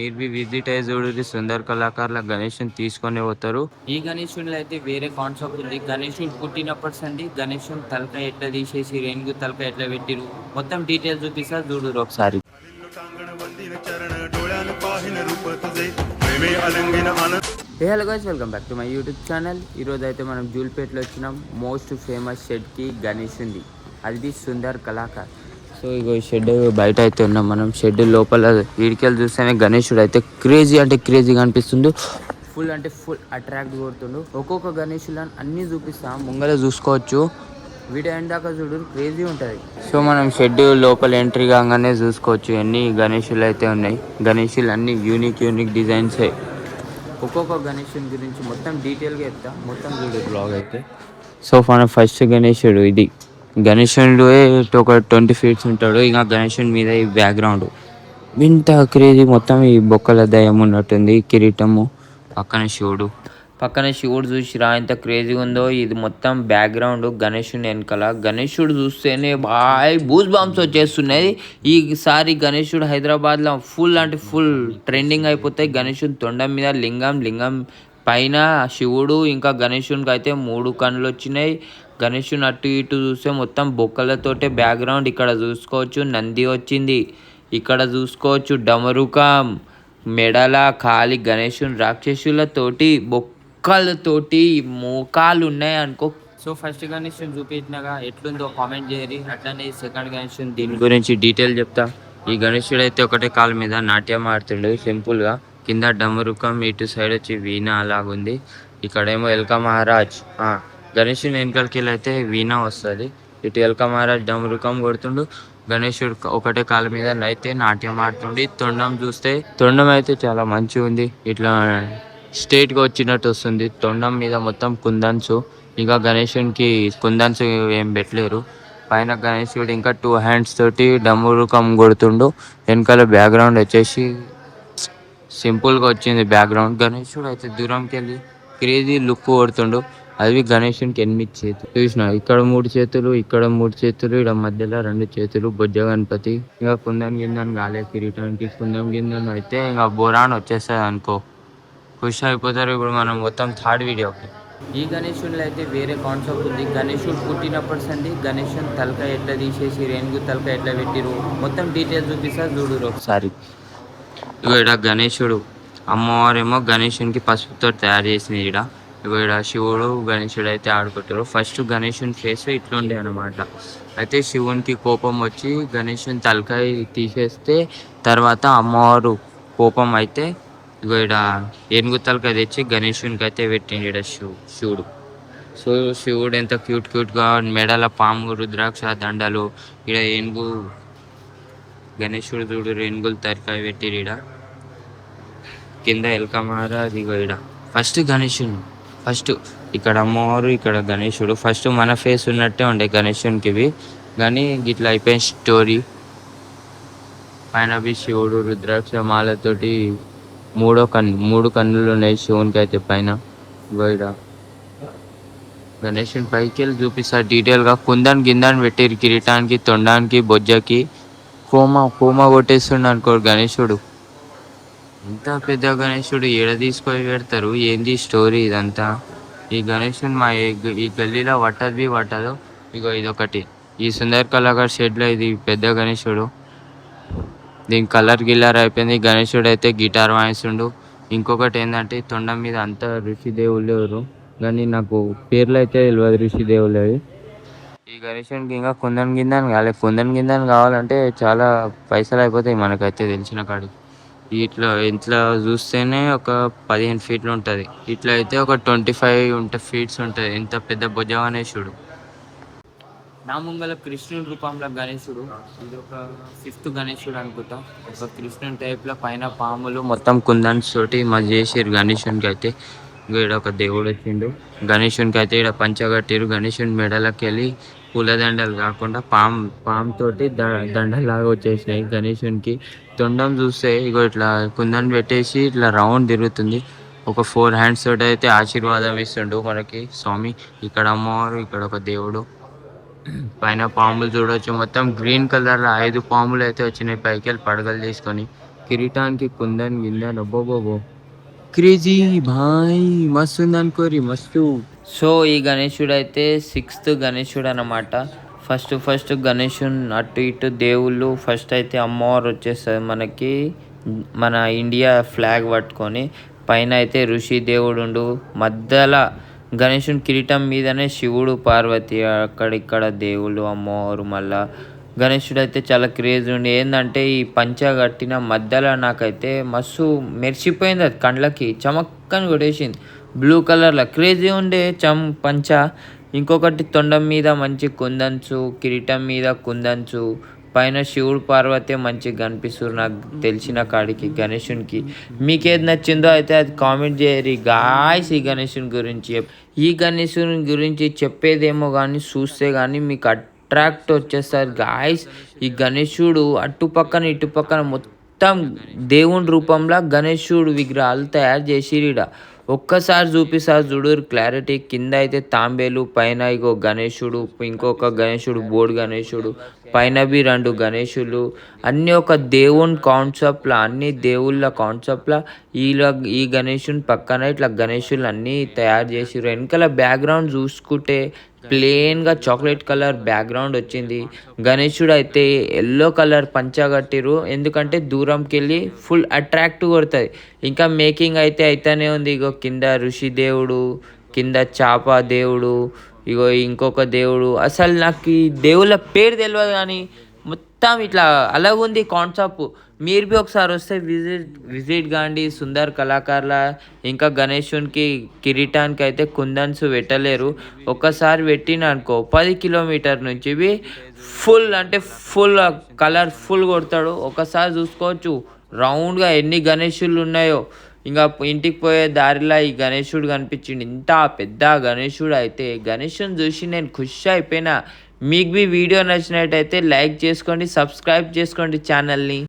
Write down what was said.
మీరు B visit అయ్యి చూడండి. సుందర్ కళాకారుల గణేషుని తీసుకొని పోతారు. ఈ గణేషునిలో అయితే వేరే కాన్సెప్ట్ ఉంది. గణేషుడు పుట్టినప్పటి సంది గణేషుని తలకాయ ఎట్లా తీసేసి రేణుగు తలకాయ ఎట్లా పెట్టిరు మొత్తం డీటెయిల్స్ చూపిస్తారు చూడు ఒకసారి. Hello guys, welcome back to my YouTube channel. ఈరోజు అయితే మనం జూల్పేటలో వచ్చినాం. మోస్ట్ ఫేమస్ షెడ్కి గణేష్ ఉంది, అది సుందర్ కళాకార్. సో ఇగో ఈ షెడ్ బయట అయితే ఉన్నాం మనం. షెడ్ లోపల వీడికెళ్ళి చూస్తేనే గణేశుడు అయితే క్రేజీ అంటే క్రేజీగా అనిపిస్తుండు. ఫుల్ అంటే ఫుల్ అట్రాక్ట్ కొడుతుండు. ఒక్కొక్క గణేశులను అన్నీ చూపిస్తాం, ముంగల చూసుకోవచ్చు. వీడియో ఎండ్ దాకా చూడు, క్రేజీ ఉంటుంది. సో మనం షెడ్ లోపల ఎంట్రీ కాగానే చూసుకోవచ్చు ఎన్ని గణేశులు అయితే ఉన్నాయి. గణేశులు అన్ని యూనిక్ డిజైన్స్. ఒక్కొక్క గణేశుని గురించి మొత్తం డీటెయిల్గా చెప్తా, మొత్తం చూడు బ్లాగ్ అయితే. సో మన ఫస్ట్ గణేశుడు ఇది. గణేశుడు ఒక 20 feet ఉంటాడు. ఇంకా గణేశుని మీద ఈ బ్యాక్గ్రౌండ్ ఇంత క్రేజీ, మొత్తం ఈ బొక్కల దయ్యం ఉన్నట్టుంది. కిరీటము పక్కన శివుడు చూసిరా ఎంత క్రేజీగా ఉందో. ఇది మొత్తం బ్యాక్గ్రౌండ్ గణేశుని వెనకాల. గణేశుడు చూస్తేనే బాయ్ బూస్ బాంబ్స్ వచ్చేస్తున్నాయి. ఈసారి గణేశుడు హైదరాబాద్లో ఫుల్ అంటే ఫుల్ ట్రెండింగ్ అయిపోతాయి. గణేశుని తొండం మీద లింగం పైన శివుడు, ఇంకా గణేశునికి అయితే 3 కన్నులు వచ్చినాయి. గణేశుని అటు ఇటు చూస్తే మొత్తం బొక్కలతోటే బ్యాక్గ్రౌండ్. ఇక్కడ చూసుకోవచ్చు నంది వచ్చింది, ఇక్కడ చూసుకోవచ్చు డమరుకం, మెడల ఖాళీ గణేశుని రాక్షసులతోటి బొక్కలతోటి మోకాలు ఉన్నాయి అనుకో. సో ఫస్ట్ గణేశుని చూపించినగా ఎట్లుందో కామెంట్ చేయరి. అట్లనే సెకండ్ గణేశుని దీని గురించి డీటెయిల్ చెప్తా. ఈ గణేశుడు అయితే ఒకటే కాలు మీద నాట్యం ఆడుతుండు సింపుల్గా. కింద డమరుకం, ఇటు సైడ్ వచ్చి వీణ అలాగుంది. ఇక్కడేమో ఎల్కా మహారాజ్. గణేశుని వెనకాలకి అయితే వీణ వస్తుంది. ఇటు ఎల్కా మహారాజ్ డమరుకం కొడుతుండు. గణేశుడు ఒకటే కాళ్ళ మీద అయితే నాట్యం ఆడుతుండి. తొండం చూస్తే తొండం అయితే చాలా మంచిగా ఉంది. ఇట్లా స్ట్రేట్గా వచ్చినట్టు వస్తుంది. తొండం మీద మొత్తం కుందన్స్. ఇంకా గణేశునికి కుందన్స్ ఏం పెట్టలేరు. పైన గణేశుడు ఇంకా 2 hands తోటి డమరుకం కొడుతుండు. వెనకాల బ్యాక్గ్రౌండ్ వచ్చేసి సింపుల్గా వచ్చింది బ్యాక్గ్రౌండ్. గణేశుడు అయితే దూరంకి వెళ్ళి క్రేజీ లుక్ కొడుతుండు. అది గణేశునికి 8 చేతులు చూసిన. ఇక్కడ 3 చేతులు, ఇక్కడ 3 చేతులు, ఇక్కడ మధ్యలో 2 చేతులు. బొజ్జ గణపతి. ఇంకా కుందన్ గిందన్ గాలే కిరీటానికి. కుందం గిందన్ అయితే ఇంకా బోరాన్ వచ్చేస్తుంది అనుకో, ఖుషి అయిపోతారు. ఇప్పుడు మనం మొత్తం థర్డ్ వీడియోకి. ఈ గణేశుడిలో అయితే వేరే కాన్సెప్ట్ ఉంది. గణేశుడు పుట్టినప్పటి సంది గణేశుని తలకాయ ఎట్లా తీసేసి రేణుగు తలకాయ ఎట్లా పెట్టిరు మొత్తం డీటెయిల్స్ చూపిస్తా చూడు ఒకసారి. ఇక్కడ గణేశుడు, అమ్మవారేమో గణేశునికి పసుపుతో తయారు చేసింది. ఇక్కడ శివుడు గణేశుడు అయితే ఆడుకుంటారు. ఫస్ట్ గణేశుని ఫేస్ ఇట్లుండే అనమాట. అయితే శివునికి కోపం వచ్చి గణేశుని తలకాయ తీసేస్తే తర్వాత అమ్మవారు కోపం అయితే ఇక్కడ ఏనుగు తలకాయ తెచ్చి గణేశునికి అయితే పెట్టింది ఇక్కడ శివుడు. సో శివుడు ఎంత క్యూట్గా మెడల పాము, రుద్రాక్ష దండలు. ఇక్కడ ఏనుగు గణేశుడు చూడు ఏనుగులు తలకాయ పెట్టిరు. ఇక్కడ కింద ఎల్కమార. ఇక్కడ ఫస్ట్ గణేశుడు, ఫస్ట్ ఇక్కడ అమ్మవారు, ఇక్కడ గణేశుడు. ఫస్ట్ మన ఫేస్ ఉన్నట్టే ఉండే గణేశునికి ఇవి, కానీ ఇట్లా అయిపోయిన స్టోరీ. పైన శివుడు రుద్రాక్ష మాలతోటి 3 కన్నులు ఉన్నాయి శివునికి అయితే పైన. ఇక్కడ గణేశుని పైకి వెళ్ళి చూపిస్తారు డీటెయిల్గా. కుందన్ గిందన్ పెట్టిరు కిరీటానికి, తొండానికి, బొజ్జకి. కోమ కొట్టేస్తుండ అనుకో గణేశుడు. ఇంత పెద్ద గణేశుడు ఏడ తీసుకొని పెడతారు, ఏంది స్టోరీ ఇదంతా. ఈ గణేశుడు మా ఈ గల్లీలో పట్టదు. ఇగో ఇదొకటి ఈ సుందర్ కళాకార్ షెడ్లో ఇది పెద్ద గణేశుడు. దీని కలర్ అయిపోయింది. గణేశుడు అయితే గిటార్ వాయిస్తుండు. ఇంకొకటి ఏంటంటే తొండం మీద అంతా ఋషిదేవులు ఎవరు, కానీ నాకు పేర్లు అయితే తెలియదు ఋషిదేవులు. ఈ గణేశునికి ఇంకా కుందన్ గిందన్ కావాలంటే చాలా పైసలు అయిపోతాయి మనకైతే తెలిసిన కాడికి. ఇట్లా చూస్తేనే ఒక 15 feet ఉంటుంది. ఇట్లా అయితే ఒక 25 feet ఉంటుంది. ఇంత పెద్ద భుజ గణేశుడు. నా ముంగల కృష్ణుడి రూపంలో గణేశుడు. ఇది ఒక 5th గణేశుడు అనుకుంటా. ఒక కృష్ణుని టైప్లో పైన పాములు మొత్తం కుందన్స్ తోటి చేసారు గణేశునికి అయితే. ఇక్కడ ఒక దేవుడు వచ్చిండు. గణేశునికి అయితే ఇక్కడ పంచగట్టిరు. గణేశుని మెడలకి వెళ్ళి పూలదండలు కాకుండా పాము తోటి దండలాగా వచ్చేసినాయి. గణేశునికి తొండం చూస్తే ఇగో ఇట్లా కుందన్ పెట్టేసి ఇట్లా రౌండ్ తిరుగుతుంది. ఒక 4 hands తోటి అయితే ఆశీర్వాదం ఇస్తుండు మనకి స్వామి. ఇక్కడ అమ్మవారు, ఇక్కడ ఒక దేవుడు. పైన పాములు చూడవచ్చు. మొత్తం గ్రీన్ కలర్ 5 పాములు అయితే వచ్చినాయి పైకి వెళ్ళి పడగలు తీసుకొని. కిరీటానికి కుందన్ గిందన్ అబ్బోబోబో క్రేజీ భాయ్ మస్తు ఉంది అనుకోరి మస్తు. సో ఈ గణేశుడు అయితే 6th గణేశుడు అన్నమాట. ఫస్ట్ గణేశుని అటు ఇటు దేవుళ్ళు. ఫస్ట్ అయితే అమ్మవారు వచ్చేస్తుంది మనకి మన ఇండియా ఫ్లాగ్ పట్టుకొని. పైన అయితే ఋషి దేవుడు మధ్యలో గణేశుని కిరీటం మీదనే శివుడు పార్వతి అక్కడిక్కడ దేవుళ్ళు అమ్మవారు. మళ్ళా గణేశుడు అయితే చాలా క్రేజ్ ఉండి ఏంటంటే ఈ పంచ కట్టిన మధ్యలో నాకైతే మస్తు మెరిసిపోయింది. అది కండ్లకి చమక్కని కొట్టేసింది. బ్లూ కలర్లో క్రేజీ ఉండే పంచ. ఇంకొకటి తొండం మీద మంచి కుందన్సు, కిరీటం మీద కుందన్సు, పైన శివుడు పార్వతి మంచిగా కనిపిస్తారు నాకు తెలిసిన కాడికి గణేశునికి. మీకేది నచ్చిందో అయితే అది కామెంట్ చేయరు గాయ్స్. ఈ గణేశుని గురించి చెప్పేదేమో కానీ చూస్తే కానీ మీకు అట్రాక్ట్ వచ్చేస్తారు గాయ్స్. ఈ గణేశుడు అటుపక్కన ఇటుపక్కన మొత్తం దేవుని రూపంలో గణేశుడు విగ్రహాలు తయారు చేసిరీడ. ఒక్కసారి చూపిస్తారు చూడు క్లారిటీ. కింద అయితే తాంబేలు, పైన ఇగో గణేశుడు, ఇంకొక గణేశుడు బోర్డు గణేశుడు, పైన బి 2 గణేశులు. అన్నీ ఒక దేవుని కాన్సెప్ట్లా, అన్ని దేవుళ్ళ కాన్సెప్ట్లా ఈ గణేశుని పక్కన ఇట్లా గణేశులు అన్నీ తయారు చేసిరు. వెనకాల బ్యాక్గ్రౌండ్ చూసుకుంటే ప్లెయిన్గా చాక్లెట్ కలర్ బ్యాక్గ్రౌండ్ వచ్చింది. గణేశుడు అయితే ఎల్లో కలర్ పంచా కట్టిరు, ఎందుకంటే దూరంకి వెళ్ళి ఫుల్ అట్రాక్ట్ కొడుతుంది. ఇంకా మేకింగ్ అయితే అయితేనే ఉంది. ఇగో కింద ఋషి దేవుడు, కింద చాప దేవుడు, ఇగో ఇంకొక దేవుడు. అసలు నాకు ఈ దేవుళ్ళ పేరు తెలియదు కానీ మొత్తం ఇట్లా అలాగుంది కాన్సెప్ట్. మీరు బి ఒకసారి వస్తే విజిట్ కాండి సుందర్ కళాకారుల. ఇంకా గణేశునికి కిరీటానికి అయితే కుందన్స్ పెట్టలేరు. ఒక్కసారి పెట్టిన అనుకో 10 కిలోమీటర్ నుంచి బి ఫుల్ కలర్ఫుల్ కొడతాడు. ఒకసారి చూసుకోవచ్చు రౌండ్గా ఎన్ని గణేశులు ఉన్నాయో. ఇంకా ఇంటికి పోయే దారిలో ఈ గణేశుడు కనిపించింది. ఇంత పెద్ద గణేశుడు అయితే గణేశుని చూసి నేను ఖుషి అయిపోయినా. మీకు బి వీడియో నచ్చినట్టయితే లైక్ చేసుకోండి, సబ్స్క్రైబ్ చేసుకోండి ఛానల్ని.